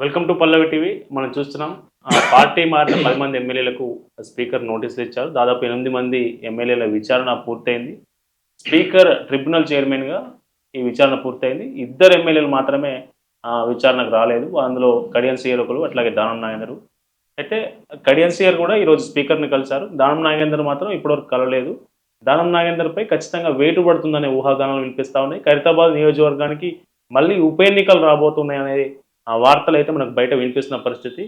Welcome to Pallavi TV. మనం చూస్తున్నాం party మారిన 10 మంది ఎమ్మెల్యేలకు స్పీకర్ నోటీసులు ఇచ్చారు. దాదాపు 8 మంది ఎమ్మెల్యేల విచారణ పూర్తయింది. స్పీకర్ ట్రిబ్యునల్ చైర్మన్‌గా ఈ విచారణ పూర్తయింది. ఇద్దరు ఎమ్మెల్యేలు మాత్రమే విచారణకు రాలేదు. అందులో కడియం శ్రీహరి ఒకరు, అట్లాగే దానం నాగేందర్. అయితే కడియం శ్రీహరి కూడా ఈరోజు స్పీకర్‌ని కలిశారు. దానం నాగేందర్ మాత్రం ఇప్పటివరకు కలవలేదు. దానం నాగేందర్‌పై ఖచ్చితంగా వేటు పడుతుందనే ఊహాగానాలు వినిపిస్తా ఉన్నాయి. ఖైరతాబాద్ నియోజకవర్గానికి మళ్ళీ ఉప ఎన్నికలు రాబోతున్నాయనే వార్తలైతే మనకు బయట వినిపిస్తున్న పరిస్థితి.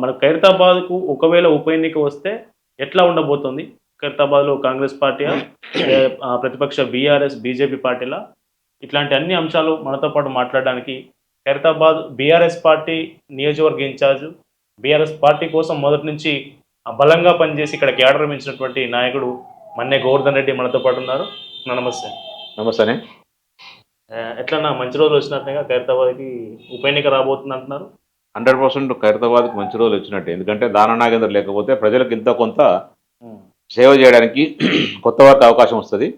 మన ఖైరతాబాద్‌కు ఒకవేళ ఉప ఎన్నిక వస్తే ఎట్లా ఉండబోతుంది? ఖైరతాబాద్‌లో కాంగ్రెస్ పార్టీయా? ప్రతిపక్ష బీఆర్ఎస్, బీజేపీ పార్టీలా? ఇట్లాంటి అన్ని అంశాలు మనతో పాటు మాట్లాడడానికి ఖైరతాబాద్ బీఆర్ఎస్ పార్టీ నియోజకవర్గ ఇన్ఛార్జ్, బీఆర్ఎస్ పార్టీ కోసం మొదటి నుంచి బలంగా పనిచేసి ఇక్కడ క్యాడర్ మించినటువంటి నాయకుడు మన్నే గోవర్ధన్ రెడ్డి మనతో పాటు ఉన్నారు. నమస్తే. నమస్తే. ఎట్లన్నా మంచి రోజులు వచ్చినట్టుగా ఖైరతాబాద్‌కి ఉప ఎన్నిక రాబోతుంది అంటున్నారు. 100% ఖైరతాబాద్‌కి మంచి రోజులు వచ్చినట్టే. ఎందుకంటే దానం నాగేందర్ లేకపోతే ప్రజలకు ఇంత కొంత హ్మ్. సేవ చేయడానికి కొత్త వారికి అవకాశం వస్తది.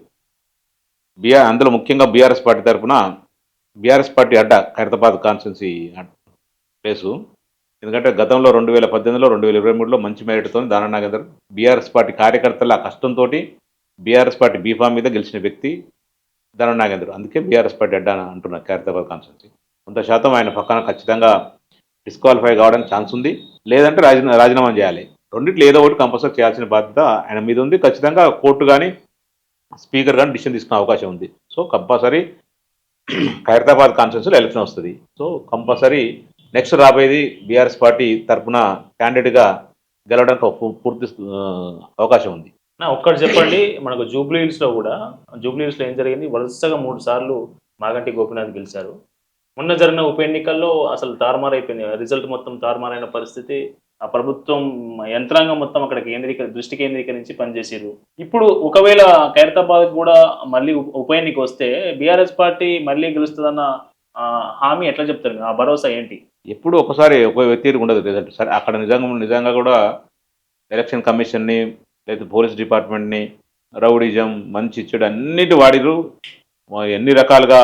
అందులో ముఖ్యంగా బీఆర్ఎస్ పార్టీ తరఫున బీఆర్ఎస్ పార్టీ అడ్డ ఖైరతాబాద్ కాన్స్టిట్యున్సీ ప్లేసు. ఎందుకంటే గతంలో 2018లో 2023లో మంచి మెరిట్‌తోని దానం నాగేందర్ బీఆర్ఎస్ పార్టీ కార్యకర్తల కష్టంతోటి బీఆర్ఎస్ పార్టీ బీఫామ్ మీద గెలిచిన వ్యక్తి దానం నాగేందర్. అందుకే బీఆర్ఎస్ పార్టీ అడ్డ అంటున్నారు ఖైరతాబాద్ కాన్స్టిట్యున్సీ. 100% ఆయన పక్కన ఖచ్చితంగా డిస్క్వాలిఫై కావడానికి ఛాన్స్ ఉంది. లేదంటే రాజీనామా చేయాలి. రెండిట్లో ఏదో ఒకటి కంపల్సరీ చేయాల్సిన బాధ్యత ఆయన మీద ఉంది. ఖచ్చితంగా కోర్టు కానీ స్పీకర్ కానీ డిసిషన్ తీసుకునే అవకాశం ఉంది. సో కంపల్సరీ ఖైరతాబాద్ కాన్స్టిట్యున్సీలో ఎలక్షన్ వస్తుంది. సో కంపల్సరీ నెక్స్ట్ రాబోయేది బీఆర్ఎస్ పార్టీ తరఫున క్యాండిడేట్గా గెలవడానికి పూర్తి అవకాశం ఉంది. ఒక్కటి చెప్పండి, మనకు జూబ్లీ హిల్స్‌లో కూడా ఏం జరిగింది? వరుసగా 3 సార్లు మాగంటి గోపీనాథ్ గెలిచారు. మొన్న జరిగిన ఉప ఎన్నికల్లో అసలు తారుమారైపోయింది. రిజల్ట్ మొత్తం తారుమారైన పరిస్థితి. ఆ ప్రభుత్వం యంత్రాంగం మొత్తం అక్కడ దృష్టి కేంద్రీకరించి పనిచేసిర్రు. ఇప్పుడు ఒకవేళ ఖైరతాబాద్ కూడా మళ్ళీ ఉప ఎన్నిక వస్తే బీఆర్ఎస్ పార్టీ మళ్ళీ గెలుస్తుందన్న హామీ ఎట్లా చెప్తారు? ఆ భరోసా ఏంటి? ఎప్పుడు ఒకసారి ఒక తీరుగా ఉండదు రిజల్ట్. సరే అక్కడ నిజంగా కూడా ఎలక్షన్ కమిషన్ని లేదా పోలీస్ డిపార్ట్మెంట్ని రౌడిజం మంచి చెడు అన్నిటి వాడిరు. ఎన్ని రకాలుగా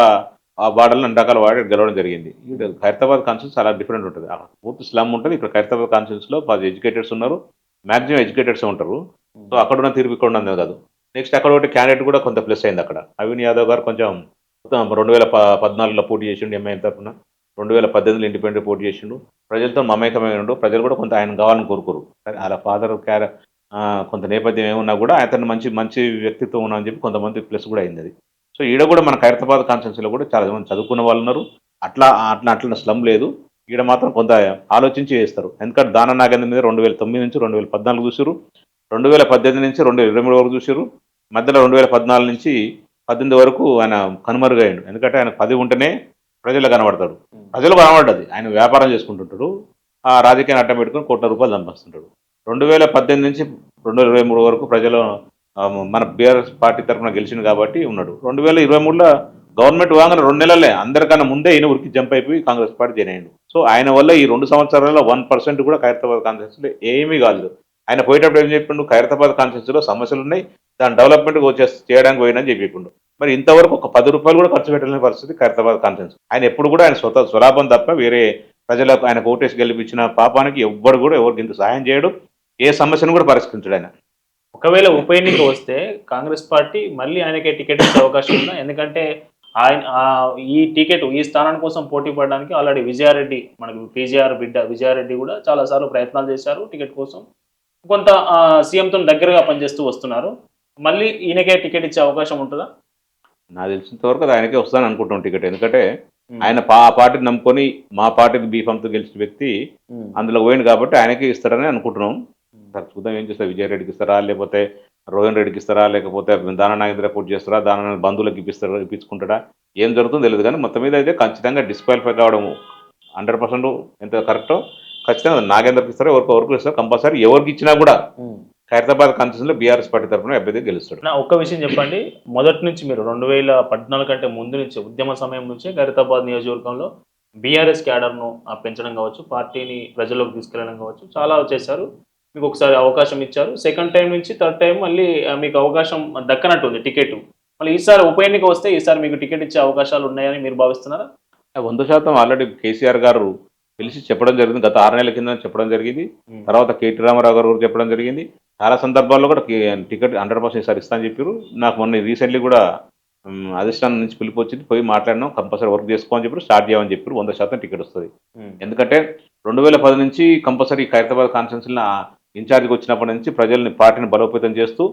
ఆ వాడలను అన్ని రకాల వాడి గెలవడం జరిగింది. ఇక్కడ ఖైరతాబాద్ కాన్స్టిట్యూన్స్ చాలా డిఫరెంట్ ఉంటుంది. అక్కడ పూర్తి స్లమ్ ఉంటుంది. ఇక్కడ ఖైరతాబాద్ కాన్స్టిట్యూన్స్లో 10 ఎడ్యుకేటెడ్స్ ఉన్నారు. మ్యాక్సిమం ఎడ్యుకేటెడ్స్ ఉంటారు. సో అక్కడ ఉన్న తీర్పు ఇక్కడ ఉన్నది కాదు. నెక్స్ట్ అక్కడ ఒకటి క్యాండిడేట్ కూడా కొంత ప్లస్ అయింది. అక్కడ అవిన్ యాదవ్ గారు కొంచెం 2014లో పోటీ చేసిండు ఎంఐఎం తరఫున. 2018లో ఇండిపెండెంట్ పోటీ చేసిండు. ప్రజలతో మమేకమైనడు. ప్రజలు కూడా కొంత ఆయన కావాలని కోరుకోరు. అలా ఫాదర్ కొంత నేపథ్యం ఏమున్నా కూడా అతను మంచి వ్యక్తిత్వం ఉన్నా అని చెప్పి కొంతమంది ప్లస్ కూడా అయింది అది. సో ఈడ కూడా మన ఖైరతాబాద్ కాన్స్టిట్యున్సీలో కూడా చాలా మంది చదువుకున్న వాళ్ళు ఉన్నారు. అట్లా స్లమ్ లేదు. ఈడ మాత్రం కొంత ఆలోచించి చేస్తారు. ఎందుకంటే దానం నాగేందర్ మీద 2009 నుంచి 2014 చూసారు. 2018 నుంచి 2023 వరకు చూసారు. మధ్యలో 2014 నుంచి 18 వరకు ఆయన కనుమరుగయ్యాడు. ఎందుకంటే ఆయన 10 ఉంటేనే ప్రజలు కనబడతాడు. ప్రజలు కనబడ్డది. ఆయన వ్యాపారం చేసుకుంటుంటాడు. ఆ రాజకీయాన్ని అడ్డం పెట్టుకుని కోట్ల రూపాయలు సంపాదిస్తుంటాడు. 2018 నుంచి 2023 వరకు ప్రజలు మన బీఆర్ఎస్ పార్టీ తరఫున గెలిచింది కాబట్టి ఉన్నాడు. 2023లో గవర్నమెంట్ వాగానే 2 నెలలే అందరికన్నా ముందే ఈయన ఉరికి జంప్ అయిపోయి కాంగ్రెస్ పార్టీ జాయిన్ అయ్యాడు. సో ఆయన వల్ల ఈ 2 సంవత్సరాలలో 1% కూడా ఖైరతాబాద్ కాన్స్టిట్యున్సీలో ఏమీ కాలేదు. ఆయన పోయేటప్పుడు ఏం చెప్పిండు? ఖైరతాబాద్ కాన్స్టిట్యున్సీలో సమస్యలు ఉన్నాయి, దాని డెవలప్మెంట్ చేయడానికి పోయినని చెప్పిండు. మరి ఇంతవరకు ఒక 10 రూపాయలు కూడా ఖర్చు పెట్టలేని పరిస్థితి ఖైరతాబాద్ కాన్స్టిట్యున్సీ. ఆయన ఎప్పుడు కూడా ఆయన స్వలాభం తప్ప వేరే ప్రజలకు ఆయన ఓటేసి గెలిపించిన పాపానికి ఎవరికి ఇంత సహాయం చేయడు. ఏ సమస్యను కూడా పరిష్కరించడు ఆయన. ఒకవేళ ఉప ఎన్నిక వస్తే కాంగ్రెస్ పార్టీ మళ్ళీ ఆయనకే టికెట్ ఇచ్చే అవకాశం ఉందా? ఎందుకంటే ఆయన ఈ స్థానం కోసం పోటీ పడడానికి ఆల్రెడీ విజయారెడ్డి, మనకు కేసీఆర్ బిడ్డ విజయారెడ్డి కూడా చాలాసార్లు ప్రయత్నాలు చేశారు టికెట్ కోసం. కొంత సీఎంతో దగ్గరగా పనిచేస్తూ వస్తున్నారు. మళ్ళీ ఈయనకే టికెట్ ఇచ్చే అవకాశం ఉంటుందా? నాకు తెలిసినంత వరకు అది ఆయనకే వస్తుందని అనుకుంటున్నాం టికెట్. ఎందుకంటే ఆయన ఆ పార్టీని నమ్ముకొని మా పార్టీకి బీఫామ్తో గెలిచిన వ్యక్తి అందులో పోయింది కాబట్టి ఆయనకే ఇస్తారని అనుకుంటున్నాం. చూద్దాం ఏం చేస్తారు. విజయరెడ్డికి ఇస్తారా, లేకపోతే రోహన్ రెడ్డికి ఇస్తారా, లేకపోతే దానం నాగేంద్ర పోటీ చేస్తారా, దానం బంధువులకు ఇప్పించుకుంటాడా, ఏం జరుగుతుందో తెలియదు. కానీ మొత్తం మీద అయితే ఖచ్చితంగా డిస్క్వాలిఫై కావడం 100% ఎంత కరెక్టో ఖచ్చితంగా నాగేంద్రకి ఇస్తారో ఎవరికి ఇస్తారో కంపల్సరీ. ఎవరికి ఇచ్చినా కూడా ఖైరతాబాద్ కాన్స్టిట్యున్సీలో బీఆర్ఎస్ పార్టీ తరఫున అభ్యర్థి గెలుస్తాడు. ఒక్క విషయం చెప్పండి, మొదటి నుంచి మీరు 2014 కంటే ముందు నుంచి ఉద్యమ సమయం నుంచే ఖైరతాబాద్ నియోజకవర్గంలో బీఆర్ఎస్ క్యాడర్ను పెంచడం కావచ్చు, పార్టీని ప్రజల్లోకి తీసుకెళ్లడం కావచ్చు, చాలా చేశారు. మీకు ఒకసారి అవకాశం ఇచ్చారు. సెకండ్ టైం నుంచి థర్డ్ టైం మళ్ళీ మీకు అవకాశం దక్కనట్టుంది టికెట్. మళ్ళీ ఈసారి ఉప ఎన్నిక వస్తే ఈసారి మీకు టికెట్ ఇచ్చే అవకాశాలు ఉన్నాయని మీరు భావిస్తున్నారా? 100% ఆల్రెడీ కేసీఆర్ గారు పిలిచి చెప్పడం జరిగింది. గత 6 నెలల కింద చెప్పడం జరిగింది. తర్వాత కేటీ రామారావు గారు కూడా చెప్పడం జరిగింది. చాలా సందర్భాల్లో కూడా టికెట్ 100% ఈసారి ఇస్తా అని చెప్పారు. నాకు మొన్న రీసెంట్లీ కూడా అధిష్టానం నుంచి పిలుపు వచ్చింది. పోయి మాట్లాడినాం, కంపల్సరీ వర్క్ చేసుకో అని చెప్పారు, స్టార్ట్ చేయమని చెప్పారు. 100% టికెట్ వస్తుంది. ఎందుకంటే 2010 నుంచి కంపల్సరీ ఖైరతాబాద్ కాన్స్టిట్యున్సీలో ఇన్ఛార్జ్కి వచ్చినప్పటి నుంచి ప్రజల్ని పార్టీని బలోపేతం చేస్తూ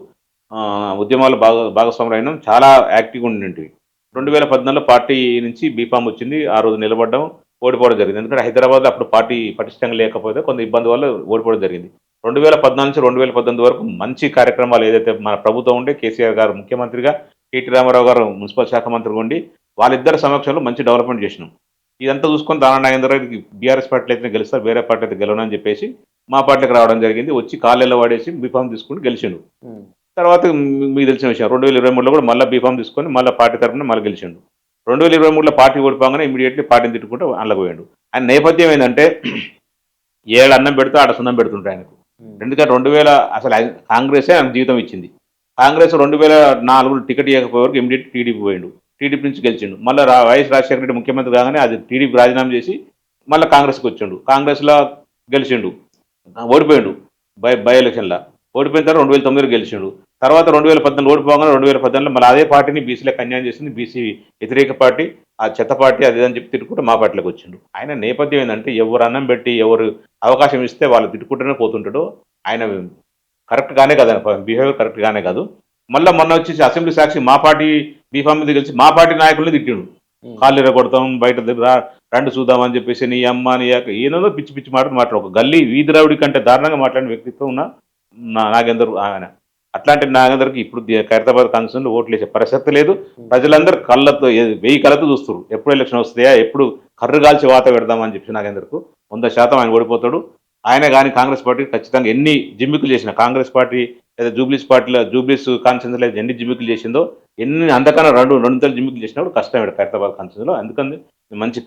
ఉద్యమాలు భాగస్వాములు అయినాం. చాలా యాక్టివ్గా ఉండింటివి. 2014లో పార్టీ నుంచి బీఫామ్ వచ్చింది. ఆ రోజు నిలబడ్డం, ఓడిపోవడం జరిగింది. ఎందుకంటే హైదరాబాద్లో అప్పుడు పార్టీ పటిష్టంగా లేకపోతే కొంత ఇబ్బంది వల్ల ఓడిపోవడం జరిగింది. 2014 నుంచి 2018 వరకు మంచి కార్యక్రమాలు ఏదైతే మన ప్రభుత్వం ఉండే, కేసీఆర్ గారు ముఖ్యమంత్రిగా, కేటీ రామారావు గారు మున్సిపల్ శాఖ మంత్రిగా ఉండి వాళ్ళిద్దరి సమక్షంలో మంచి డెవలప్మెంట్ చేసినాం. ఇదంతా చూసుకొని దానా నాగేంద్ర రెడ్డికి బీఆర్ఎస్ పార్టీలో అయితే గెలుస్తారు, వేరే పార్టీ అయితే గెలవనని చెప్పేసి మా పార్టీకి రావడం జరిగింది. వచ్చి కాళ్ళెల్లో వాడేసి బీఫామ్ తీసుకుని గెలిచిండు. తర్వాత మీకు తెలిసిన విషయం 2023లో కూడా మళ్ళీ బీఫామ్ తీసుకొని మళ్ళీ పార్టీ తరఫున మళ్ళీ గెలిచిండు. 2023లో పార్టీ ఓడిపోగానే ఇమీడియట్లీ పార్టీని తిట్టుకుంటూ అందులోకి పోయాడు. ఆయన నేపథ్యం ఏంటంటే ఏడు అన్నం పెడితే ఆడ సున్నం పెడుతుంటాయి ఆయనకు. ఎందుకంటే 2000 అసలు కాంగ్రెసే ఆయన జీవితం ఇచ్చింది. కాంగ్రెస్ 2004 టికెట్ ఇవ్వకపోయేవరకు ఇమీడియట్ టీడీపీ పోయిండు. టీడీపీ నుంచి గెలిచిండు. మళ్ళీ వైఎస్ రాజశేఖర రెడ్డి ముఖ్యమంత్రి కాగానే అది టీడీపీ రాజీనామా చేసి మళ్ళీ కాంగ్రెస్కి వచ్చిండు. కాంగ్రెస్లో గెలిచిండు, ఓడిపోయిండు బై ఎలక్షన్లో. ఓడిపోయిన తర్వాత 2009లో గెలిచిండు. తర్వాత 2014 ఓడిపోగానే 2018లో మళ్ళీ అదే పార్టీని బీసీలకు అన్యాయం చేసింది, బీసీ వ్యతిరేక పార్టీ, ఆ చెత్త పార్టీ అదేదని చెప్పి తిట్టుకుంటూ మా పార్టీలోకి వచ్చిండు. ఆయన నేపథ్యం ఏంటంటే ఎవరు అన్నం పెట్టి ఎవరు అవకాశం ఇస్తే వాళ్ళు తిట్టుకుంటూనే పోతుంటాడు. ఆయన కరెక్ట్గానే కాదు, ఆయన బిహేవియర్ కరెక్ట్గానే కాదు. మళ్ళీ మొన్న వచ్చేసి అసెంబ్లీ సాక్షి మా పార్టీ బీఫామ్ మీద గెలిచి మా పార్టీ నాయకుల్ని తిట్టిండు. కాళ్ళు ఎరగొడతాం, బయట రండి చూద్దామని చెప్పేసి నీ అమ్మ నీ ఏదో పిచ్చి పిచ్చి మాట్లాడు ఒక గల్లీ వీధి రౌడీ కంటే దారుణంగా మాట్లాడిన వ్యక్తిత్వం ఉన్న నాగేందర్ ఆయన. అట్లాంటి నాగేందర్కి ఇప్పుడు ఖైరతాబాద్ కాన్స్టిట్యూన్సీలో ఓట్లు వేసే పరిస్థితి లేదు. ప్రజలందరూ కళ్ళతో 1000 కళ్ళతో చూస్తారు ఎప్పుడు ఎలక్షన్ వస్తాయా, ఎప్పుడు కర్రు కాల్చి వాత పెడదామని చెప్పి నాగేందర్కు 100% ఆయన ఓడిపోతాడు. ఆయన కానీ కాంగ్రెస్ పార్టీ ఖచ్చితంగా ఎన్ని జిమ్మికులు చేసినా, కాంగ్రెస్ పార్టీ లేదా జూబ్లీస్ పార్టీలో జూబ్లీస్ కాన్స్టిట్యూన్సీలో ఎన్ని జిమ్మికులు చేసిందో, ఎన్ని అంతకన్నా రెండుతల జిమ్మికులు చేసినప్పుడు కష్టం ఖైరతాబాద్ కాన్స్టిట్యూన్సీలో. అందుకని మంచి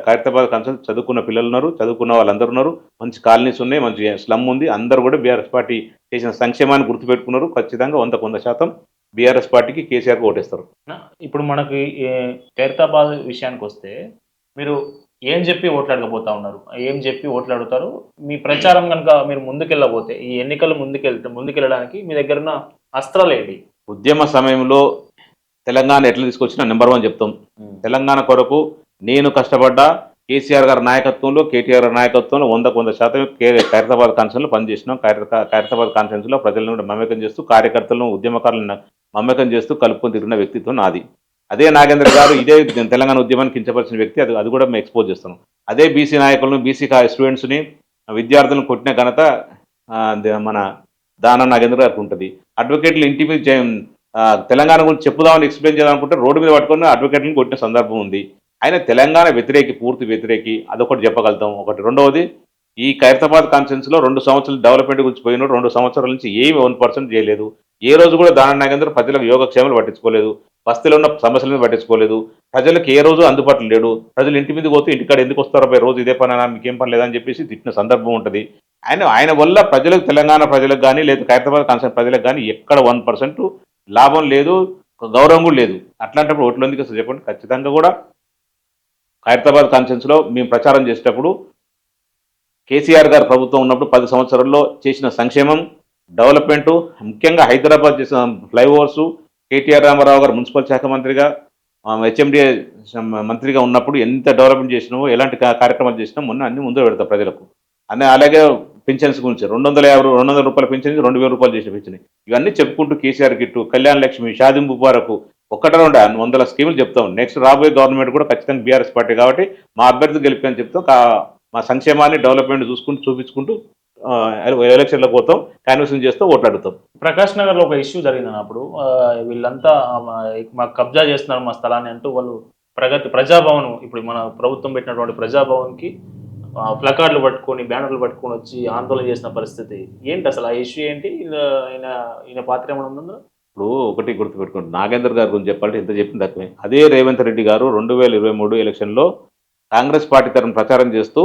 ఖైరతాబాద్ కాన్స్టిట్యూన్సీ చదువుకున్న పిల్లలు ఉన్నారు, చదువుకున్న వాళ్ళందరూ ఉన్నారు, మంచి కాలనీస్ ఉన్నాయి, మంచి స్లమ్ ఉంది. అందరూ కూడా బీఆర్ఎస్ పార్టీ చేసిన సంక్షేమాన్ని గుర్తుపెట్టుకున్నారు. ఖచ్చితంగా 100% బీఆర్ఎస్ పార్టీకి కేసీఆర్కి ఓటేస్తారు. ఇప్పుడు మనకి ఖైరతాబాద్ విషయానికి వస్తే మీరు ఏం చెప్పి ఓట్లాడకపోతా ఉన్నారు, ఏం చెప్పి ఓట్లాడుతారు? మీ ప్రచారం కనుక మీరు ముందుకెళ్ళబోతే ఈ ఎన్నికలు ముందుకెళ్ళడానికి మీ దగ్గర ఉన్న అస్త్రాలు ఏంటి? ఉద్యమ సమయంలో తెలంగాణ ఎట్లా తీసుకొచ్చినా నెంబర్ 1 చెప్తాం. తెలంగాణ కొరకు నేను కష్టపడ్డా, కేసీఆర్ గారి నాయకత్వంలో, కేటీఆర్ గారి నాయకత్వంలో 100% ఖైరతాబాద్ కాన్స్టిట్యూన్సీలో పనిచేసినాం. ఖైరతాబాద్ కాన్స్టిట్యూన్సీలో ప్రజలను కూడా మమేకం చేస్తూ, కార్యకర్తలను ఉద్యమకారులను మమేకం చేస్తూ కలుపుకొని తిరిగిన వ్యక్తిత్వం నాది. అదే నాగేంద్ర గారు ఇదే తెలంగాణ ఉద్యమాన్ని కించపరిచిన వ్యక్తి. అది కూడా మేము ఎక్స్పోజ్ చేస్తున్నాం. అదే బీసీ నాయకులను, బీసీ స్టూడెంట్స్ని, విద్యార్థులను కొట్టిన ఘనత మన దానా నాగేంద్ర గారికి ఉంటుంది. అడ్వకేట్లు ఇంటి మీద తెలంగాణ గురించి చెప్పుదామని ఎక్స్ప్లెయిన్ చేయాలనుకుంటే రోడ్డు మీద పట్టుకొని అడ్వకేట్లను కొట్టిన సందర్భం ఉంది. ఆయన తెలంగాణ వ్యతిరేకి, పూర్తి వ్యతిరేకి, అదొకటి చెప్పగలుగుతాం. ఒకటి. రెండవది, ఈ ఖైరతాబాద్ కాన్స్టిట్యూన్సీలో 2 సంవత్సరాలు డెవలప్మెంట్ గురించి పోయినాడు. 2 సంవత్సరాల నుంచి ఏమి 1% చేయలేదు. ఏ రోజు కూడా దానా నాగేంద్ర ప్రజలకు యోగక్షేమాలు పట్టించుకోలేదు, బస్తీలో ఉన్న సమస్యలను పట్టించుకోలేదు, ప్రజలకు ఏ రోజు అందుబాటులో లేడు. ప్రజలు ఇంటి మీదకి పోతే ఇంటికాడ ఎందుకు వస్తారో రోజు ఇదే పని, మీకేం పని లేదని చెప్పేసి తిట్టిన సందర్భం ఉంటుంది. ఆయన వల్ల ప్రజలకు, తెలంగాణ ప్రజలకు కానీ లేదా ఖైరతాబాద్ కాన్స్టిట్యూన్సీ ప్రజలకు కానీ ఎక్కడ 1% లాభం లేదు, గౌరవం కూడా లేదు. అట్లాంటప్పుడు ఓట్లు ఎందుకు వస్తుంది చెప్పండి? ఖచ్చితంగా కూడా ఖైరతాబాద్ కాన్స్టిట్యూన్సీలో మేము ప్రచారం చేసేటప్పుడు కేసీఆర్ గారు ప్రభుత్వం ఉన్నప్పుడు 10 సంవత్సరాల్లో చేసిన సంక్షేమం, డెవలప్మెంటు, ముఖ్యంగా హైదరాబాద్ చేసిన ఫ్లైఓవర్స్, కేటీఆర్ రామారావు గారు మున్సిపల్ శాఖ మంత్రిగా, హెచ్ఎండిఏ మంత్రిగా ఉన్నప్పుడు ఎంత డెవలప్మెంట్ చేసినామో, ఎలాంటి కార్యక్రమాలు చేసినామో మొన్న అన్ని ముందు పెడతాం ప్రజలకు. అలాగే పింఛన్స్ గురించి 200 రూపాయల పింఛన్ 2000 రూపాయలు చేసిన పింఛన్, ఇవన్నీ చెప్పుకుంటూ కేసీఆర్ కిట్టు, కళ్యాణ లక్ష్మి, షాదీ ముబారకు, 100 స్కీములు చెప్తాం. నెక్స్ట్ రాబోయే గవర్నమెంట్ కూడా ఖచ్చితంగా బీఆర్ఎస్ పార్టీ కాబట్టి మా అభ్యర్థి గెలిపని చెప్తాం. మా సంక్షేమాన్ని, డెవలప్మెంట్ చూపించుకుంటూ ఎలక్షన్లకు పోతాం, క్యాన్వసింగ్ చేస్తూ ఓట్లాడుతాం. ప్రకాష్ నగర్లో ఒక ఇష్యూ జరిగిందని అప్పుడు వీళ్ళంతా మాకు కబ్జా చేస్తున్నారు మా స్థలాన్ని అంటూ వాళ్ళు ప్రజాభవన్, ఇప్పుడు మన ప్రభుత్వం పెట్టినటువంటి ప్రజాభవన్కి ప్లకార్డులు పట్టుకొని, బ్యానర్లు పట్టుకొని వచ్చి ఆందోళన చేసిన పరిస్థితి ఏంటి? అసలు ఆ ఇష్యూ ఏంటి? ఈయన పాత్ర ఏమైనా ఉందో? ఇప్పుడు ఒకటి గుర్తుపెట్టుకోండి, నాగేందర్ గారి గురించి చెప్పాలంటే ఎంత చెప్పిన తక్కువే. అదే రేవంత్ రెడ్డి గారు 2023 ఎలక్షన్లో కాంగ్రెస్ పార్టీ తరఫున ప్రచారం చేస్తూ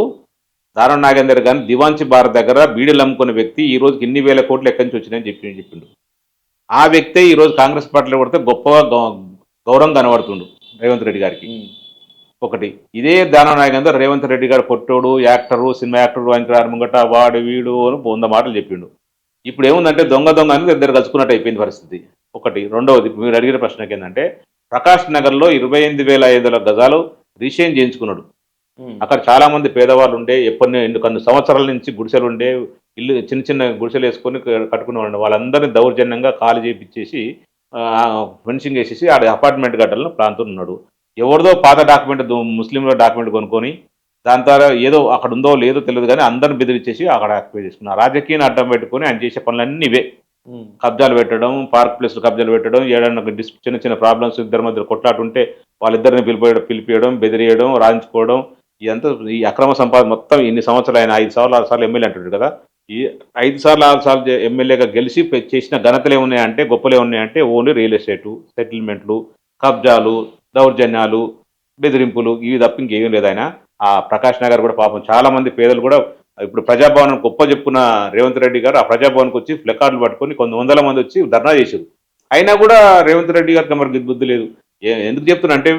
దానం నాగేందర్ గారిని దివాంచి భారత్ దగ్గర బీడీలు అమ్ముకున్న వ్యక్తి ఈ రోజుకి ఇన్ని వేల కోట్లు ఎక్కడి నుంచి వచ్చినాయని చెప్పిండు. ఆ వ్యక్తే ఈరోజు కాంగ్రెస్ పార్టీలో పడితే గొప్పగా గౌరవం కనబడుతుండు రేవంత్ రెడ్డి గారికి. ఒకటి ఇదే దానం నాయకంతో రేవంత్ రెడ్డి గారు పొట్టోడు యాక్టరు సినిమా యాక్టరు వెంకటారు ముంగట వాడు వీడు అని 100 మాటలు చెప్పిండు. ఇప్పుడు ఏముందంటే దొంగ దొంగ అని ఇద్దరు కలుసుకున్నట్టు అయిపోయింది పరిస్థితి. ఒకటి. రెండవది మీరు అడిగిన ప్రశ్నకి ఏంటంటే ప్రకాష్ నగర్లో 28,500 గజాలు రీషేన్ చేయించుకున్నాడు. అక్కడ చాలా మంది పేదవాళ్ళు ఉండే కొన్ని సంవత్సరాల నుంచి గుడిసెలు ఉండే ఇల్లు చిన్న చిన్న గుడిసెలు వేసుకొని కట్టుకునే వాళ్ళు వాళ్ళందరినీ దౌర్జన్యంగా ఖాళీ చేయించేసి ఫెన్సింగ్ వేసేసి ఆడ అపార్ట్మెంట్ కట్టాలని ప్లాన్తో ఉన్నాడు. ఎవరిదో పాత డాక్యుమెంట్ ముస్లింల డాక్యుమెంట్ కొనుక్కొని దాని ద్వారా ఏదో అక్కడ ఉందో లేదో తెలియదు కానీ అందరిని బెదిరించేసి అక్కడ ఆక్యుపై చేసుకున్నారు. రాజకీయాన్ని అడ్డం పెట్టుకొని ఆయన చేసే పనులన్నీ ఇవే. కబ్జాలు పెట్టడం, పార్క్ ప్లేస్లు కబ్జాలు పెట్టడం, ఏడన్నా చిన్న చిన్న ప్రాబ్లమ్స్ ఇద్దరి మధ్య కొట్లాట ఉంటే వాళ్ళిద్దరిని పిలిపియడం, బెదిరియడం, రాయించుకోవడం, ఇదంతా ఈ అక్రమ సంపాదన మొత్తం ఇన్ని సంవత్సరాలు ఆయన 5 సార్లు 6 సార్లు ఎమ్మెల్యే అంటాడు కదా. ఈ 5 సార్లు 6 సార్లు ఎమ్మెల్యేగా గెలిచి చేసిన ఘనతలు ఏమున్నాయంటే గొప్పలు ఏమున్నాయంటే ఓన్లీ రియల్ ఎస్టేటు, సెటిల్మెంట్లు, కబ్జాలు, దౌర్జన్యాలు, బెదిరింపులు ఇవి తప్ప ఇంకేం లేదు ఆయన. ఆ ప్రకాష్ నగర్ కూడా పాపం చాలా మంది పేదలు కూడా ఇప్పుడు ప్రజాభవన్ గొప్ప చెప్పుకున్న రేవంత్ రెడ్డి గారు ఆ ప్రజాభవన్కి వచ్చి ఫ్లెకార్డులు పట్టుకొని కొన్ని వందల మంది వచ్చి ధర్నా చేశారు. అయినా కూడా రేవంత్ రెడ్డి గారికి మరి బుద్ధి లేదు. ఎందుకు చెప్తున్నా అంటే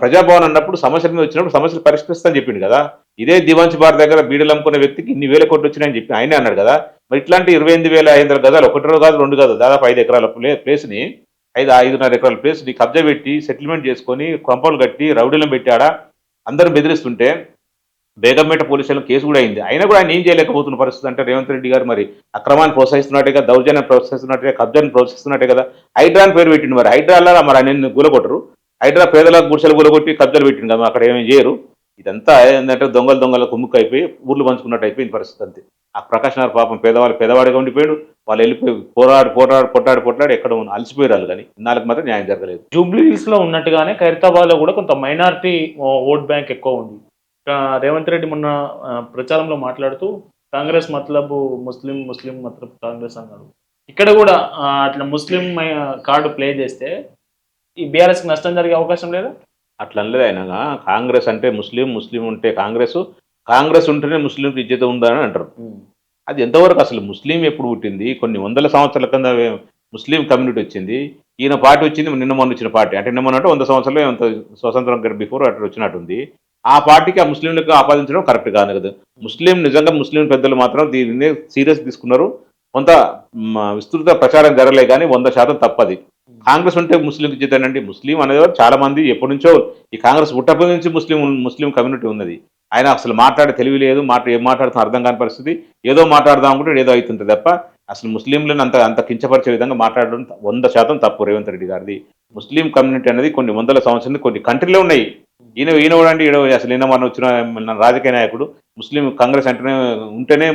ప్రజాభవన్ అన్నప్పుడు సమస్యల మీద వచ్చినప్పుడు సమస్యలు పరిష్కరిస్తానని చెప్పిండు కదా. ఇదే దివాంశ్ బార్ దగ్గర బీడలు అమ్ముకునే వ్యక్తికి ఇన్ని వేల కోట్లు వచ్చినాయని చెప్పి ఆయనే అన్నాడు కదా. మరి ఇట్లాంటి 28,500 గజాలు 1 కాదు 2 కాదు దాదాపు 5 ఎకరాల ప్లేస్ని 5.5 ఎకరాల ప్లేస్ని కబ్జా పెట్టి సెటిల్మెంట్ చేసుకొని కొంపలు కట్టి రౌడీలను పెట్టాడా అందరూ బెదిరిస్తుంటే బేగంపేట పోలీసులను కేసు కూడా అయింది. అయినా కూడా ఆయన ఏం చేయలేకపోతున్న పరిస్థితి అంటే రేవంత్ రెడ్డి గారు మరి అక్రమాన్ని ప్రోత్సహిస్తున్నట్టే కదా, దౌర్జన్యం ప్రోత్సహిస్తున్నట్టే, కబ్జాన్ని ప్రోత్సహిస్తున్నట్టే కదా. హైడ్రాని పేరు పెట్టింది. మరి హైడ్రాలో మరి ఆయన కూలగొట్టరు. హైడ్రా పేదలకు గుడిసెలు కూలగొట్టి కబ్జాలు పెట్టింది కదా, అక్కడ ఏమీ చేయరు. ఇదంతా ఏంటంటే దొంగల కుమ్ముకు అయిపోయి ఊర్లు పంచుకున్నట్టు అయిపోయింది పరిస్థితి అంతే. ఆ ప్రకాష్ నగర్ పాపం పేదవాడిగా ఉండిపోయాడు. వాళ్ళు వెళ్ళిపోయి కొట్లాడి ఎక్కడ అలసిపోయారు వాళ్ళు, కానీ ఇన్నాళ్ళకి మాత్రం న్యాయం జరగలేదు. జూబ్లీ హిల్స్ లో ఉన్నట్టుగానే ఖైరతాబాద్ లో కూడా కొంత మైనారిటీ ఓట్ బ్యాంక్ ఎక్కువ ఉంది. రేవంత్ రెడ్డి మొన్న ప్రచారంలో మాట్లాడుతూ కాంగ్రెస్ మతలబు ముస్లిం మతలబు కాంగ్రెస్ అన్నాడు. ఇక్కడ కూడా అట్లా ముస్లిం కార్డు ప్లే చేస్తే ఈ బీఆర్ఎస్కి నష్టం జరిగే అవకాశం లేదా? అట్లా అనలేదు ఆయన. కాంగ్రెస్ అంటే ముస్లిం ఉంటే కాంగ్రెస్ ఉంటేనే ముస్లింకి ఇజ్జత ఉందని అంటారు. అది ఎంతవరకు అసలు ముస్లిం ఎప్పుడు పుట్టింది? కొన్ని వందల సంవత్సరాల కింద ముస్లిం కమ్యూనిటీ వచ్చింది. ఈయన పార్టీ వచ్చింది నిన్న మొన్న వచ్చిన పార్టీ. అంటే నిన్న మొన్న అంటే 100 సంవత్సరాలు ఎంత స్వతంత్రం బిఫోర్ అట్లా వచ్చినట్టుంది. ఆ పార్టీకి ఆ ముస్లింలకు ఆపాదించడం కరెక్ట్ కాదు కదా. నిజంగా ముస్లిం పెద్దలు మాత్రం దీన్ని సీరియస్ తీసుకున్నారు. కొంత విస్తృత ప్రచారం జరగలే కానీ 100% తప్పది. కాంగ్రెస్ ఉంటే ముస్లింకి ఇచ్చేదేనండి. ముస్లిం అనేవారు చాలా మంది ఎప్పటి నుంచో ఈ కాంగ్రెస్ పుట్టప్పటి నుంచి ముస్లిం కమ్యూనిటీ ఉన్నది. ఆయన అసలు మాట్లాడే తెలివి లేదు, ఏం మాట్లాడుతున్నా అర్థం కాని పరిస్థితి. ఏదో మాట్లాడదాం అనుకుంటే ఏదో అవుతుంది తప్ప అసలు ముస్లింలను అంత కించపరిచే విధంగా మాట్లాడడం 100% తప్పు రేవంత్ రెడ్డి గారిది. ముస్లిం కమ్యూనిటీ అనేది కొన్ని వందల సంవత్సరాలు కొన్ని కంట్రీలో ఉన్నాయి. ఈయన కూడా అంటే అసలు నిన్న మన వచ్చిన రాజకీయ నాయకుడు ముస్లిం కాంగ్రెస్ ఉంటేనే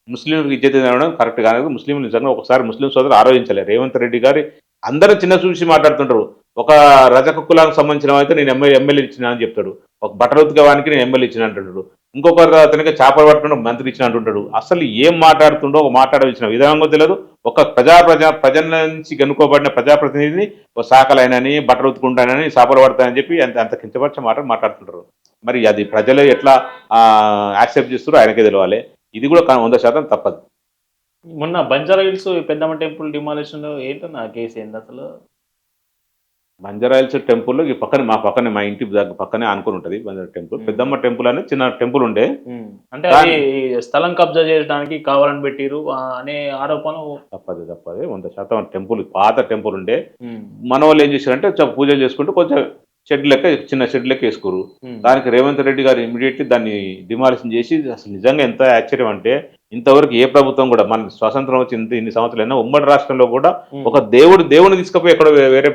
ముస్లింలకు ఇజ్జత ఇవ్వడం కరెక్ట్ కాదు. ముస్లిం నిజంగా ఒకసారి ముస్లిం సోదరులు ఆలోచించలేదు. రేవంత్ రెడ్డి గారి అందరూ చిన్న చూసి మాట్లాడుతుంటారు. ఒక రజక కులానికి సంబంధించిన అయితే నేను ఎమ్మెల్యే ఇచ్చిన అని చెప్తాడు. ఒక బట్టలు ఉతికేవానికి నేను ఎమ్మెల్యే ఇచ్చిన అంటుంటాడు. ఇంకొకరు అతనికి చేపలు పట్టుకుని మంత్రి ఇచ్చిన అంటుంటాడు. అసలు ఏం మాట్లాడుతుండో ఒక మాట్లాడవలసిన విధానం తెలియదు. ఒక ప్రజల నుంచి గనుకోబడిన ప్రజాప్రతినిధిని ఒక శాఖలైనని బట్టలు ఉతుకుంటానని చేపలు పడతానని చెప్పి అంత కించపరిచే మాట్లాడుతుంటారు. మరి అది ప్రజలు ఎట్లా యాక్సెప్ట్ చేస్తారో ఆయనకే తెలియాలి. ఇది కూడా 100% తప్పదు. మొన్న బంజారా హిల్స్ పెద్దమ్మ టెంపుల్ డిమాలిషన్ ఏంటన్నా కేసు ఏంది అసలు? బంజారా హిల్స్ టెంపుల్ మా పక్కనే మా ఇంటి పక్కనే ఆనుకుని ఉంటుంది బంజారా టెంపుల్. పెద్దమ్మ టెంపుల్ అనేది చిన్న టెంపుల్ ఉండే. అంటే అది స్థలం కబ్జా చేయడానికి కావాలని పెట్టిరు అనే ఆరోపణ. తప్పదు 100% టెంపుల్ పాత టెంపుల్ ఉండే. మన వాళ్ళు ఏం చేశారంటే పూజలు చేసుకుంటూ కొంచెం చిన్న షెడ్ లెక్క వేసుకోరు. దానికి రేవంత్ రెడ్డి గారు ఇమీడియట్లీ దాన్ని డిమాలిషన్ చేసి అసలు నిజంగా ఎంత ఆశ్చర్యం అంటే ఇంతవరకు ఏ ప్రభుత్వం కూడా మన స్వాతంత్రం వచ్చి ఇన్ని సంవత్సరాలైనా ఉమ్మడి రాష్ట్రంలో కూడా ఒక దేవుని తీసుకుపోయి ఎక్కడ వేరే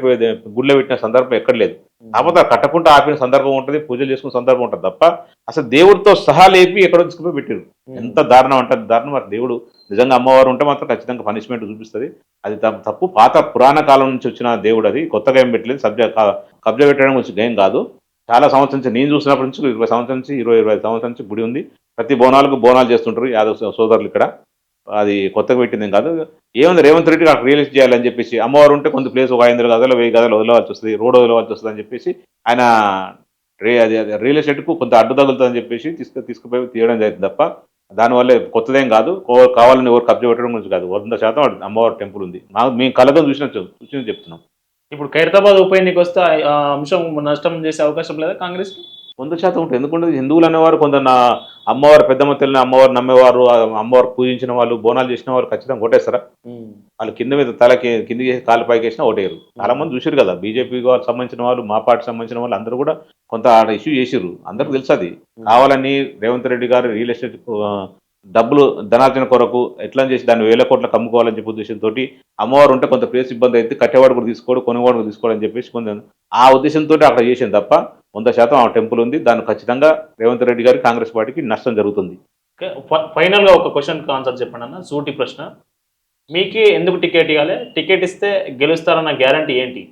గుళ్ళో పెట్టిన సందర్భం ఎక్కడ లేదు. కాకపోతే కట్టకుండా ఆపిన సందర్భం ఉంటుంది, పూజలు చేసుకున్న సందర్భం ఉంటుంది తప్ప అసలు దేవుడితో సహా లేపి ఎక్కడో తీసుకుపోయి పెట్టారు. ఎంత దారుణం అంటే దారుణం. మరి దేవుడు నిజంగా అమ్మవారు ఉంటే మాత్రం ఖచ్చితంగా పనిష్మెంట్ చూపిస్తుంది. అది తప్పు. పాత పురాణ కాలం నుంచి వచ్చిన దేవుడు, అది కొత్తగా ఏం పెట్టలేదు. కబ్జా పెట్టడం గురించి ఏం కాదు. చాలా సంవత్సరం నుంచి నేను చూసినప్పటి నుంచి 20 సంవత్సరం నుంచి 25 సంవత్సరం నుంచి గుడి ఉంది. ప్రతి బోనాలు చేస్తుంటారు యాదవ్ సోదరులు ఇక్కడ. అది కొత్తగా పెట్టింది కాదు. ఏముంది రేవంత్ రెడ్డి అక్కడ రియలైజ్ చేయాలని చెప్పేసి అమ్మవారు ఉంటే కొంత ప్లేస్ ఒక 500 గజాలు 1000 గజాలు వదలవలసి వస్తుంది, రోడ్ వదలవలసి వస్తుంది అని చెప్పేసి ఆయన అది రియల్ ఎస్టేట్కు కొంత అడ్డు తగులుతుందని చెప్పేసి తీసుకుపోయి తీయడం జరిగింది తప్ప దానివల్ల కొత్తదేం కాదు. కావాలని ఎవరు కబ్జా పెట్టడం గురించి కాదు. 100% అమ్మవారి టెంపుల్ ఉంది. మేము కళ్ళతో చూసిన చెప్తున్నాం. ఇప్పుడు ఖైరతాబాద్ ఉప ఎన్నిక వస్తే ఆ అంశం నష్టం చేసే అవకాశం లేదా కాంగ్రెస్? 100% ఉంటుంది. ఎందుకుండదు? హిందువులు అనేవారు కొంత నా అమ్మవారు పెద్దమ్మ తల్లిని అమ్మవారు నమ్మేవారు, అమ్మవారు పూజించిన వాళ్ళు, బోనాలు చేసిన వారు ఖచ్చితంగా ఓటేస్తారా? వాళ్ళు కింద మీద తలకి కిందికి కాలు పైకేసినా ఓటేయరు. చాలా మంది చూసిర్రు కదా! బీజేపీ వాళ్ళకి సంబంధించిన వాళ్ళు, మా పార్టీకి సంబంధించిన వాళ్ళు అందరూ కూడా కొంత ఆడ ఇష్యూ చేసిర్రు. అందరికి తెలుసది. కావాలని రేవంత్ రెడ్డి గారు రియల్ ఎస్టేట్ డబ్బులు ధనార్జన కొరకు ఎట్లా చేసి దాన్ని వేల కోట్లకు అమ్ముకోవాలని చెప్పే ఉద్దేశంతోటి అమ్మవారు ఉంటే కొంత ప్లేస్ ఇబ్బంది అయితే కట్టేవాడు కూడా తీసుకోడు, కొనేవాడు కూడా తీసుకోవాలని చెప్పేసి కొంచెం ఆ ఉద్దేశంతో అక్కడ చేసింది తప్ప 100% ఆ టెంపుల్ ఉంది. దాన్ని ఖచ్చితంగా రేవంత్ రెడ్డి గారి కాంగ్రెస్ పార్టీకి నష్టం జరుగుతుంది. ఓకే. ఫైనల్‌గా ఒక క్వెషన్‌కి ఆన్సర్ చెప్పండి అన్న. సూటి ప్రశ్న. మీకే ఎందుకు టికెట్ ఇయ్యాలే? టికెట్ ఇస్తే గెలుస్తారన్న గ్యారంటీ ఏంటి?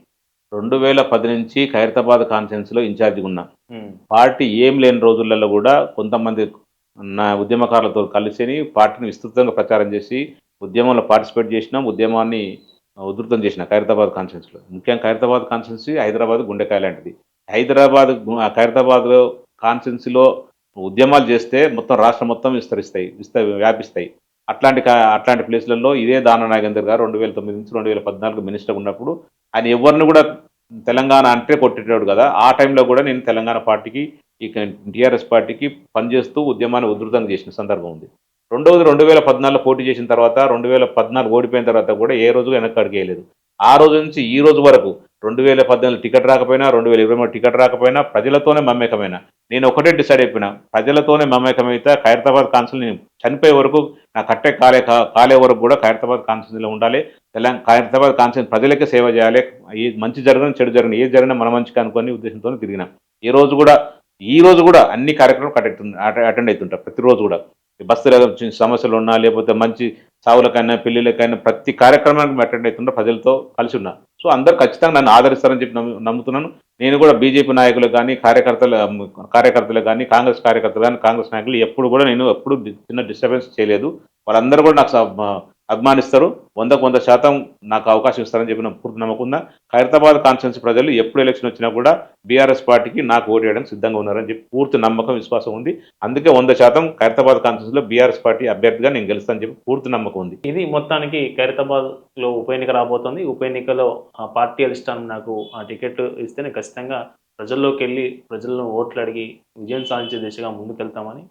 2010 నుంచి ఖైరతాబాద్ కాన్ఫరెన్స్‌లో ఇన్ఛార్జిగా ఉన్నా. హ్మ్. పార్టీ ఏం లేని రోజులలో కూడా కొంతమంది నా ఉద్యమకారులతో కలిసి పార్టీని విస్తృతంగా ప్రచారం చేసి ఉద్యమంలో పార్టిసిపేట్ చేసినాం. ఉద్యమాన్ని ఉధృతం చేసిన ఖైరతాబాద్ కాన్ఫరెన్స్‌లో. ముఖ్యంగా ఖైరతాబాద్ కాన్స్టిట్యున్సీ హైదరాబాద్ గుండెకాయ లాంటిది. ఖైరతాబాద్‌లో కాన్స్టిట్యున్సీలో ఉద్యమాలు చేస్తే మొత్తం రాష్ట్రం మొత్తం వ్యాపిస్తాయి. అట్లాంటి ప్లేస్‌లలో ఇదే దాన నాగేందర్ గారు 2009 నుంచి 2014 మినిస్టర్‌గా ఉన్నప్పుడు ఆయన ఎవరిని కూడా తెలంగాణ అంటే కొట్టేటోడు కదా! ఆ టైంలో కూడా నేను తెలంగాణ పార్టీకి, టీఆర్ఎస్ పార్టీకి పనిచేస్తూ ఉద్యమాన్ని ఉధృతం చేసిన సందర్భం ఉంది. రెండోది 2014లో పోటీ చేసిన తర్వాత 2014 ఓడిపోయిన తర్వాత కూడా ఏ రోజు వెనక్కి అడుగేయలేదు. ఆ రోజు నుంచి ఈ రోజు వరకు 2018 టికెట్ రాకపోయినా, 2023 టికెట్ రాకపోయినా ప్రజలతోనే మమేకమైనా. నేను ఒకటే డిసైడ్ అయిపోయినా. ప్రజలతోనే మమేకమైతే ఖైరతాబాద్ కాన్స్టిట్యున్సీ నేను చనిపోయే వరకు నా కట్టే కాలే వరకు కూడా ఖైరతాబాద్ కాన్స్టిట్యున్సీలో ఉండాలి. ఖైరతాబాద్ కాన్స్టిట్యున్సీ ప్రజలకే సేవ చేయాలి. మంచి జరగని, చెడు జరగని ఏది జరిగినా మన మంచికి అనుకోని ఉద్దేశంతోనే తిరిగినా. ఈ రోజు కూడా అన్ని కార్యక్రమాలు అటెండ్ అవుతుంటా ప్రతిరోజు కూడా. బస్సులో సమస్యలు ఉన్నా, లేకపోతే మంచి సావులకైనా, పెళ్ళిళ్ళకైనా ప్రతి కార్యక్రమానికి అటెండ్ అవుతుంటా. ప్రజలతో కలిసి ఉన్నా. సో అందరూ ఖచ్చితంగా నన్ను ఆదరిస్తారని చెప్పి నమ్ముతున్నాను. నేను కూడా బీజేపీ నాయకులకు కానీ, కార్యకర్తలకు కానీ, కాంగ్రెస్ కార్యకర్తలు కానీ, కాంగ్రెస్ నాయకులు నేను ఎప్పుడు చిన్న డిస్టర్బెన్స్ చేయలేదు. వాళ్ళందరూ కూడా నాకు అభిమానిస్తారు. 100% నాకు అవకాశం ఇస్తారని చెప్పి నాకు పూర్తి నమ్మకం ఉందా. ఖైరతాబాద్ కాన్స్టిట్యున్సీ ప్రజలు ఎప్పుడు ఎలక్షన్ వచ్చినా కూడా బీఆర్ఎస్ పార్టీకి నాకు ఓటు వేయడానికి సిద్ధంగా ఉన్నారని చెప్పి పూర్తి నమ్మకం, విశ్వాసం ఉంది. అందుకే 100% ఖైరతాబాద్ కాన్స్టిట్యున్సీలో బీఆర్ఎస్ పార్టీ అభ్యర్థిగా నేను గెలుస్తానని చెప్పి పూర్తి నమ్మకం ఉంది. ఇది మొత్తానికి ఖైరతాబాద్‌లో ఉప ఎన్నిక రాబోతోంది. ఉప ఎన్నికలో ఆ పార్టీ అధిష్టానం నాకు ఆ టికెట్ ఇస్తే నేను ఖచ్చితంగా ప్రజల్లోకెళ్ళి ప్రజలను ఓట్లు అడిగి విజయం సాధించే దిశగా ముందుకెళ్తామని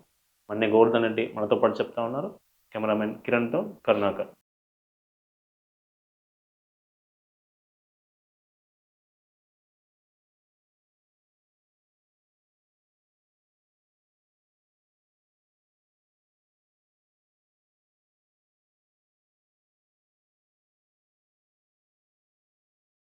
మన్నె గోవర్ధన్ రెడ్డి మనతో పాటు చెప్తా ఉన్నారు. కెమెరామెన్ కిరణ్‌తో కరుణాకర్.